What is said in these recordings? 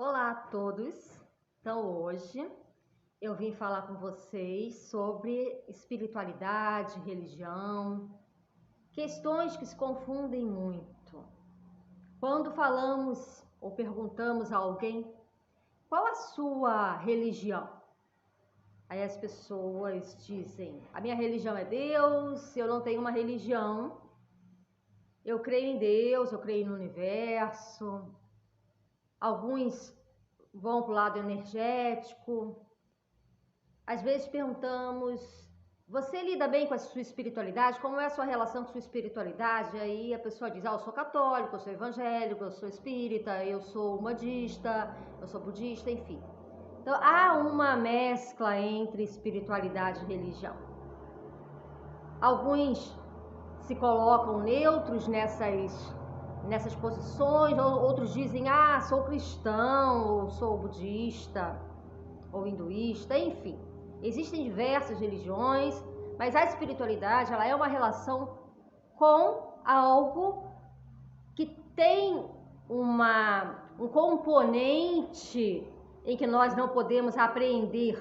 Olá a todos! Então hoje eu vim falar com vocês sobre espiritualidade, religião, questões que se confundem muito. Quando falamos ou perguntamos a alguém qual a sua religião, aí as pessoas dizem: a minha religião é Deus, eu não tenho uma religião, eu creio em Deus, eu creio no universo. Alguns vão para o lado energético. Às vezes perguntamos: você lida bem com a sua espiritualidade? Como é a sua relação com a sua espiritualidade? Aí a pessoa diz: eu sou católico, eu sou evangélico, eu sou espírita, eu sou umbandista, eu sou budista, enfim. Então há uma mescla entre espiritualidade e religião. Alguns se colocam neutros nessas posições, outros dizem: sou cristão, ou sou budista, ou hinduísta, enfim. Existem diversas religiões, mas a espiritualidade ela é uma relação com algo que tem um componente em que nós não podemos apreender,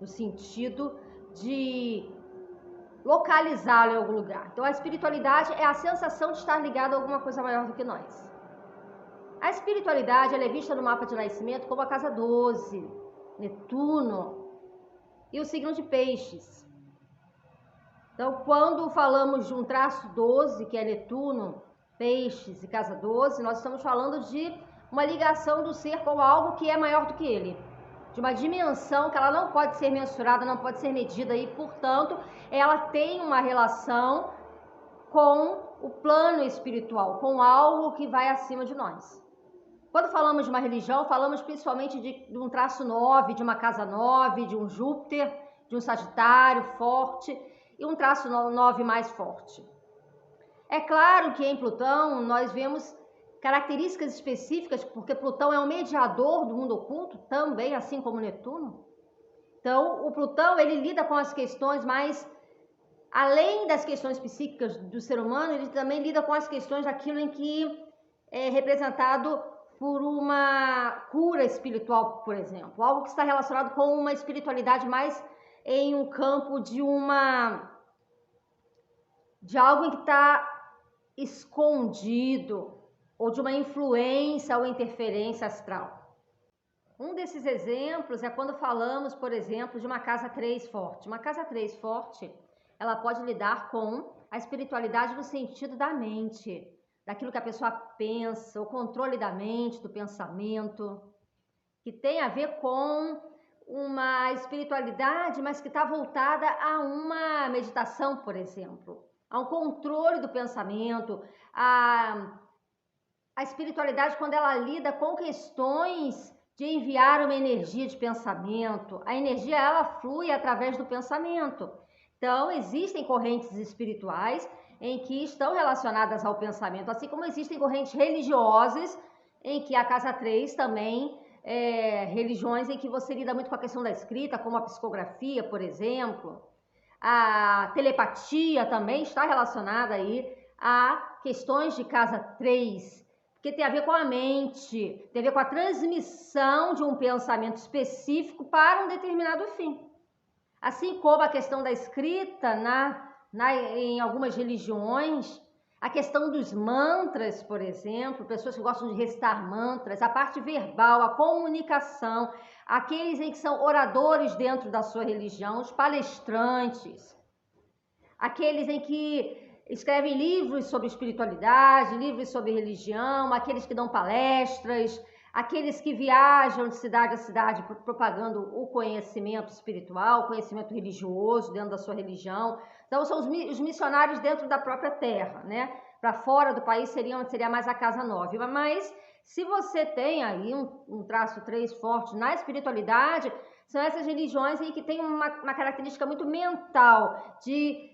no sentido de localizá-lo em algum lugar. Então a espiritualidade é a sensação de estar ligado a alguma coisa maior do que nós. A espiritualidade ela é vista no mapa de nascimento como a casa 12, Netuno e o signo de Peixes. Então, quando falamos de um traço 12, que é Netuno, Peixes e casa 12, nós estamos falando de uma ligação do ser com algo que é maior do que ele, de uma dimensão que ela não pode ser mensurada, não pode ser medida e, portanto, ela tem uma relação com o plano espiritual, com algo que vai acima de nós. Quando falamos de uma religião, falamos principalmente de um traço 9, de uma casa 9, de um Júpiter, de um Sagitário forte e um traço 9 mais forte. É claro que em Plutão nós vemos características específicas, porque Plutão é um mediador do mundo oculto, também assim como Netuno. Então, o Plutão ele lida com as questões mais, além das questões psíquicas do ser humano, ele também lida com as questões daquilo em que é representado por uma cura espiritual, por exemplo, algo que está relacionado com uma espiritualidade mais em um campo de algo em que está escondido, ou de uma influência ou interferência astral. Um desses exemplos é quando falamos, por exemplo, de uma casa 3 forte. Uma casa 3 forte, ela pode lidar com a espiritualidade no sentido da mente, daquilo que a pessoa pensa, o controle da mente, do pensamento, que tem a ver com uma espiritualidade, mas que está voltada a uma meditação, por exemplo, a um controle do pensamento, a espiritualidade quando ela lida com questões de enviar uma energia de pensamento. A energia ela flui através do pensamento. Então, existem correntes espirituais em que estão relacionadas ao pensamento, assim como existem correntes religiosas em que a casa 3 também religiões em que você lida muito com a questão da escrita, como a psicografia, por exemplo. A telepatia também está relacionada aí a questões de casa 3, porque tem a ver com a mente, tem a ver com a transmissão de um pensamento específico para um determinado fim. Assim como a questão da escrita em algumas religiões, a questão dos mantras, por exemplo, pessoas que gostam de recitar mantras, a parte verbal, a comunicação, aqueles em que são oradores dentro da sua religião, os palestrantes, aqueles em que escrevem livros sobre espiritualidade, livros sobre religião, aqueles que dão palestras, aqueles que viajam de cidade a cidade propagando o conhecimento espiritual, o conhecimento religioso dentro da sua religião. Então, são os missionários dentro da própria terra, né? Para fora do país seria mais a casa 9. Mas se você tem aí um traço 3 forte na espiritualidade, são essas religiões em que tem uma característica muito mental, de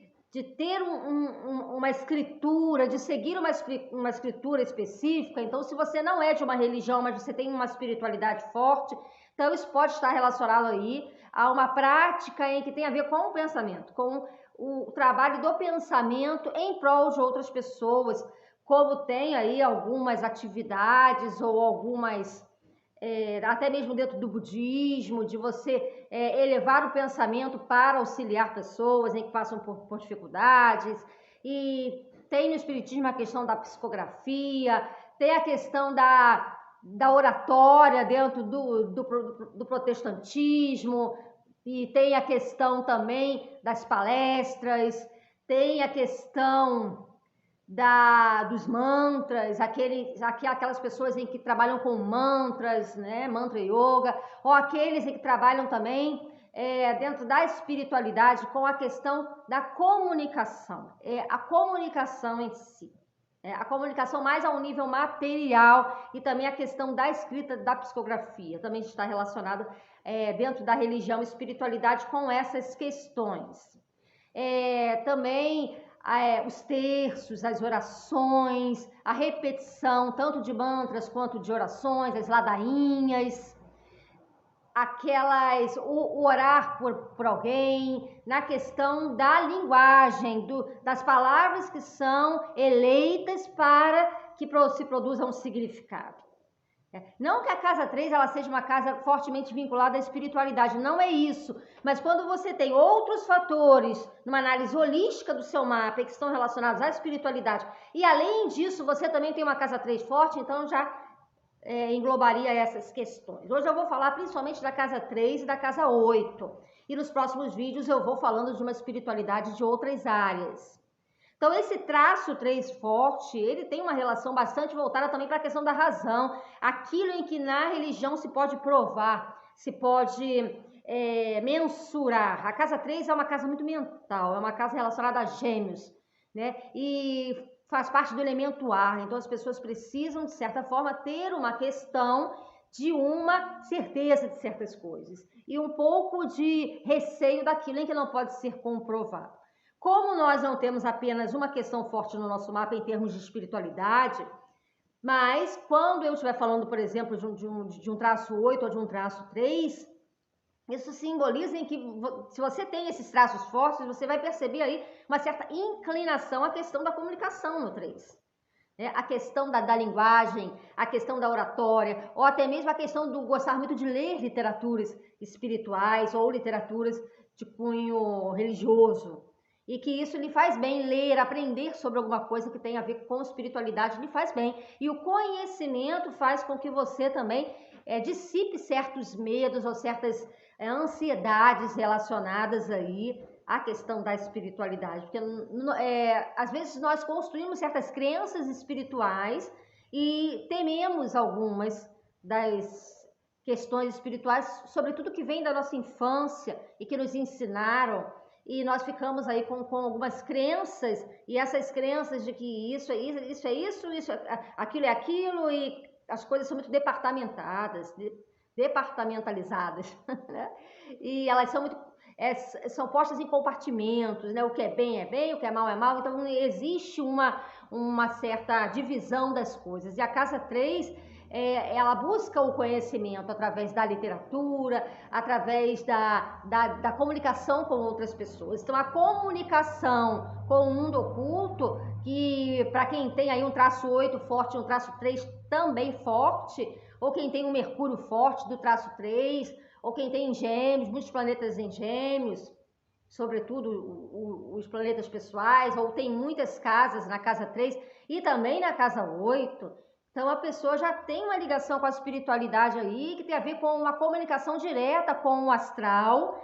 ter uma escritura, de seguir uma escritura específica. Então, se você não é de uma religião, mas você tem uma espiritualidade forte, então isso pode estar relacionado aí a uma prática em que tem a ver com o pensamento, com o trabalho do pensamento em prol de outras pessoas, como tem aí algumas atividades ou algumas até mesmo dentro do budismo, de você elevar o pensamento para auxiliar pessoas em que passam por dificuldades. E tem no espiritismo a questão da psicografia, tem a questão da oratória dentro do protestantismo, e tem a questão também das palestras, tem a questão dos mantras, aquelas pessoas em que trabalham com mantras, né, mantra yoga, ou aqueles em que trabalham também dentro da espiritualidade com a questão da comunicação, a comunicação em si. A comunicação mais ao nível material e também a questão da escrita, da psicografia, também está relacionada dentro da religião e espiritualidade com essas questões. Também os terços, as orações, a repetição tanto de mantras quanto de orações, as ladainhas, o orar por alguém, na questão da linguagem, das palavras que são eleitas para que se produza um significado. Não que a casa 3 ela seja uma casa fortemente vinculada à espiritualidade, não é isso. Mas quando você tem outros fatores numa análise holística do seu mapa que estão relacionados à espiritualidade, e além disso você também tem uma casa 3 forte, então já englobaria essas questões. Hoje eu vou falar principalmente da casa 3 e da casa 8. E nos próximos vídeos eu vou falando de uma espiritualidade de outras áreas. Então, esse traço 3 forte, ele tem uma relação bastante voltada também para a questão da razão, aquilo em que na religião se pode provar, se pode mensurar. A casa 3 é uma casa muito mental, é uma casa relacionada a gêmeos, né? E faz parte do elemento ar, então as pessoas precisam, de certa forma, ter uma questão de uma certeza de certas coisas e um pouco de receio daquilo em que não pode ser comprovado. Como nós não temos apenas uma questão forte no nosso mapa em termos de espiritualidade, mas quando eu estiver falando, por exemplo, de um traço 8 ou de um traço 3, isso simboliza em que se você tem esses traços fortes, você vai perceber aí uma certa inclinação à questão da comunicação no 3. A questão da linguagem, a questão da oratória, ou até mesmo a questão do gostar muito de ler literaturas espirituais ou literaturas de cunho religioso. E que isso lhe faz bem, ler, aprender sobre alguma coisa que tem a ver com espiritualidade, lhe faz bem. E o conhecimento faz com que você também dissipe certos medos ou certas ansiedades relacionadas aí à questão da espiritualidade. Porque às vezes nós construímos certas crenças espirituais e tememos algumas das questões espirituais, sobretudo que vem da nossa infância e que nos ensinaram. E nós ficamos aí com algumas crenças, e essas crenças de que isso é isso, aquilo é aquilo, e as coisas são muito departamentalizadas, né? E elas são muito, são postas em compartimentos, né? O que é bem, o que é mal, então existe uma certa divisão das coisas. E a casa 3, ela busca o conhecimento através da literatura, através da comunicação com outras pessoas. Então, a comunicação com o mundo oculto, que para quem tem aí um traço 8 forte e um traço 3 também forte, ou quem tem um Mercúrio forte do traço 3, ou quem tem Gêmeos, muitos planetas em Gêmeos, sobretudo os planetas pessoais, ou tem muitas casas na casa 3 e também na casa 8. Então, a pessoa já tem uma ligação com a espiritualidade aí, que tem a ver com uma comunicação direta com o astral,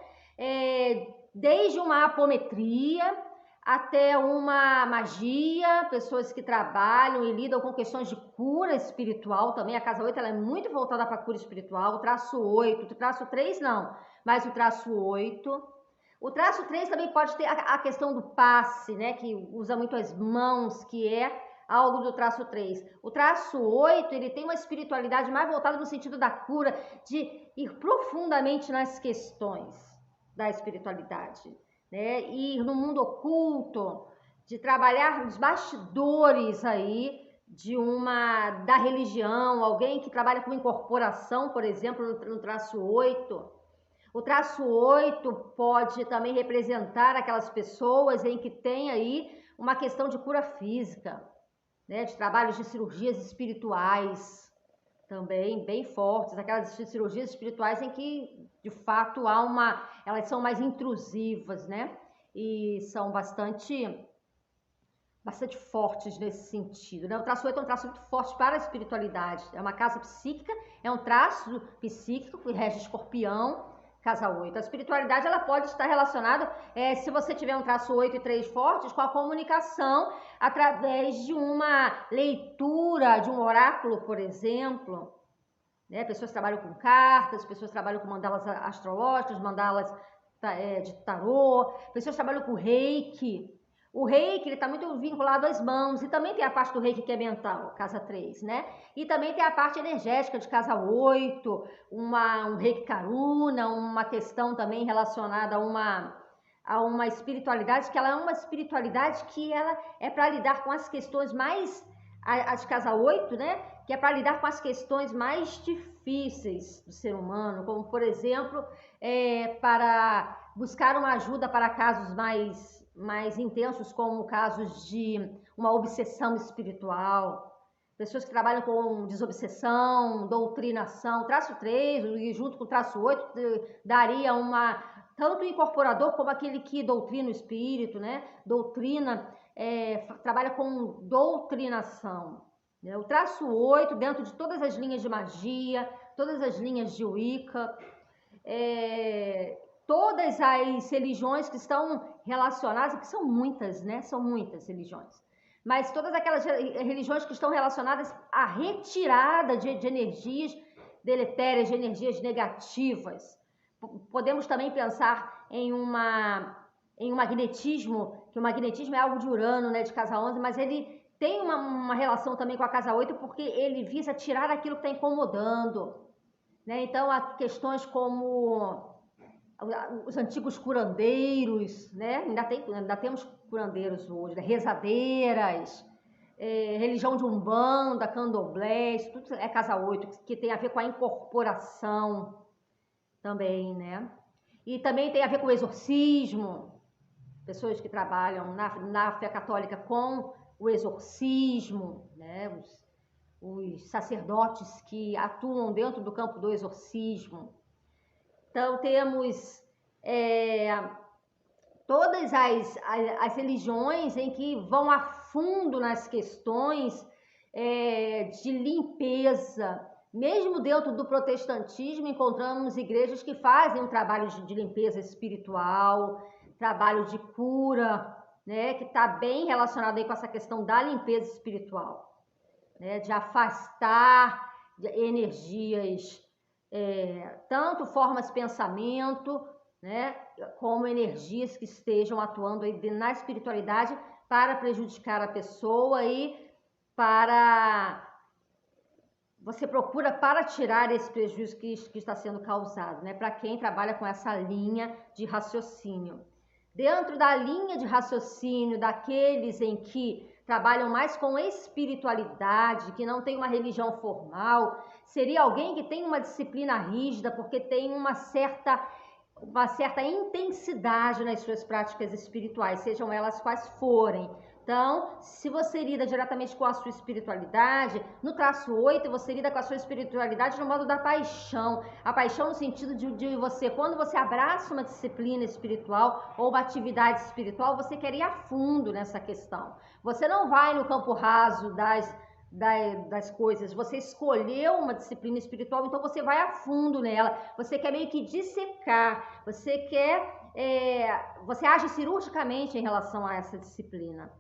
desde uma apometria até uma magia, pessoas que trabalham e lidam com questões de cura espiritual também. A casa 8 ela é muito voltada para a cura espiritual, o traço 8, o traço 3 não, mas o traço 8. O traço 3 também pode ter a questão do passe, né, que usa muito as mãos, que é algo do traço 3. O traço 8, ele tem uma espiritualidade mais voltada no sentido da cura, de ir profundamente nas questões da espiritualidade, né? Ir no mundo oculto, de trabalhar nos bastidores aí da religião, alguém que trabalha com incorporação, por exemplo, no traço 8. O traço 8 pode também representar aquelas pessoas em que tem aí uma questão de cura física, né, de trabalhos de cirurgias espirituais, também bem fortes, aquelas cirurgias espirituais em que, de fato, elas são mais intrusivas, né? E são bastante fortes nesse sentido, né? O traço 8 é um traço muito forte para a espiritualidade, é uma casa psíquica, é um traço psíquico que rege Escorpião, casa 8. A espiritualidade ela pode estar relacionada, se você tiver um traço 8 e 3 fortes, com a comunicação através de uma leitura de um oráculo, por exemplo, né? Pessoas que trabalham com cartas, pessoas que trabalham com mandalas astrológicas, mandalas de tarô, pessoas que trabalham com reiki. O reiki está muito vinculado às mãos, e também tem a parte do reiki que é mental, casa 3, né? E também tem a parte energética de casa 8, um reiki karuna, uma questão também relacionada a uma espiritualidade, que ela é uma espiritualidade que ela é para lidar com as questões mais, a de casa 8, né? Que é para lidar com as questões mais difíceis do ser humano, como, por exemplo, para buscar uma ajuda para casos mais intensos, como casos de uma obsessão espiritual, pessoas que trabalham com desobsessão, doutrinação. Traço 3, e junto com o traço 8, daria tanto o incorporador como aquele que doutrina o espírito, né? Trabalha com doutrinação. Né? O traço 8, dentro de todas as linhas de magia, todas as linhas de Wicca, todas as religiões que estão relacionadas, que são muitas, né? São muitas religiões. Mas todas aquelas religiões que estão relacionadas à retirada de energias deletérias, de energias negativas. Podemos também pensar em um magnetismo, que o magnetismo é algo de Urano, né? De casa 11, mas ele tem uma relação também com a casa 8, porque ele visa tirar aquilo que está incomodando. Né? Então, há questões como os antigos curandeiros, né? Ainda temos curandeiros hoje, né? Rezadeiras, religião de Umbanda, Candomblé, isso tudo é casa 8, que tem a ver com a incorporação também, né? E também tem a ver com o exorcismo, pessoas que trabalham na fé católica com o exorcismo, né? Os sacerdotes que atuam dentro do campo do exorcismo. Então, temos todas as religiões em que vão a fundo nas questões de limpeza. Mesmo dentro do protestantismo, encontramos igrejas que fazem um trabalho de limpeza espiritual, trabalho de cura, né, que está bem relacionado aí com essa questão da limpeza espiritual, né, de afastar energias, tanto formas de pensamento, né, como energias que estejam atuando aí na espiritualidade para prejudicar a pessoa e você procura para tirar esse prejuízo que está sendo causado, né, para quem trabalha com essa linha de raciocínio. Dentro da linha de raciocínio daqueles em que trabalham mais com espiritualidade, que não tem uma religião formal, seria alguém que tem uma disciplina rígida, porque tem uma certa intensidade nas suas práticas espirituais, sejam elas quais forem. Então, se você lida diretamente com a sua espiritualidade, no traço 8, você lida com a sua espiritualidade no modo da paixão. A paixão no sentido de você, quando você abraça uma disciplina espiritual ou uma atividade espiritual, você quer ir a fundo nessa questão. Você não vai no campo raso das coisas, você escolheu uma disciplina espiritual, então você vai a fundo nela, você quer meio que dissecar, você age cirurgicamente em relação a essa disciplina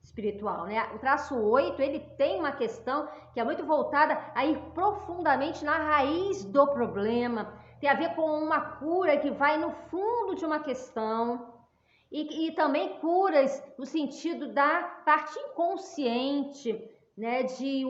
espiritual, né? O traço 8, ele tem uma questão que é muito voltada a ir profundamente na raiz do problema, tem a ver com uma cura que vai no fundo de uma questão, e também curas no sentido da parte inconsciente, né, de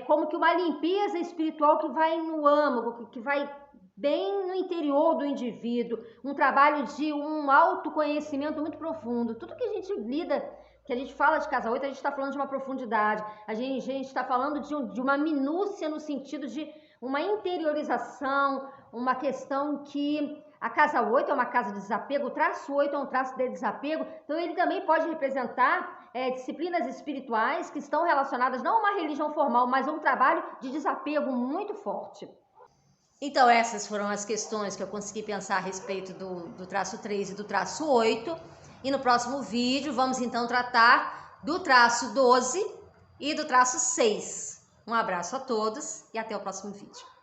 como que uma limpeza espiritual que vai no âmago, que vai bem no interior do indivíduo, um trabalho de um autoconhecimento muito profundo. Tudo que a gente lida, que a gente fala de casa 8, a gente está falando de uma profundidade, a gente está falando de uma minúcia no sentido de uma interiorização, uma questão que A casa 8 é uma casa de desapego, o traço 8 é um traço de desapego, então ele também pode representar disciplinas espirituais que estão relacionadas não a uma religião formal, mas a um trabalho de desapego muito forte. Então essas foram as questões que eu consegui pensar a respeito do traço 3 e do traço 8, e no próximo vídeo vamos então tratar do traço 12 e do traço 6. Um abraço a todos e até o próximo vídeo.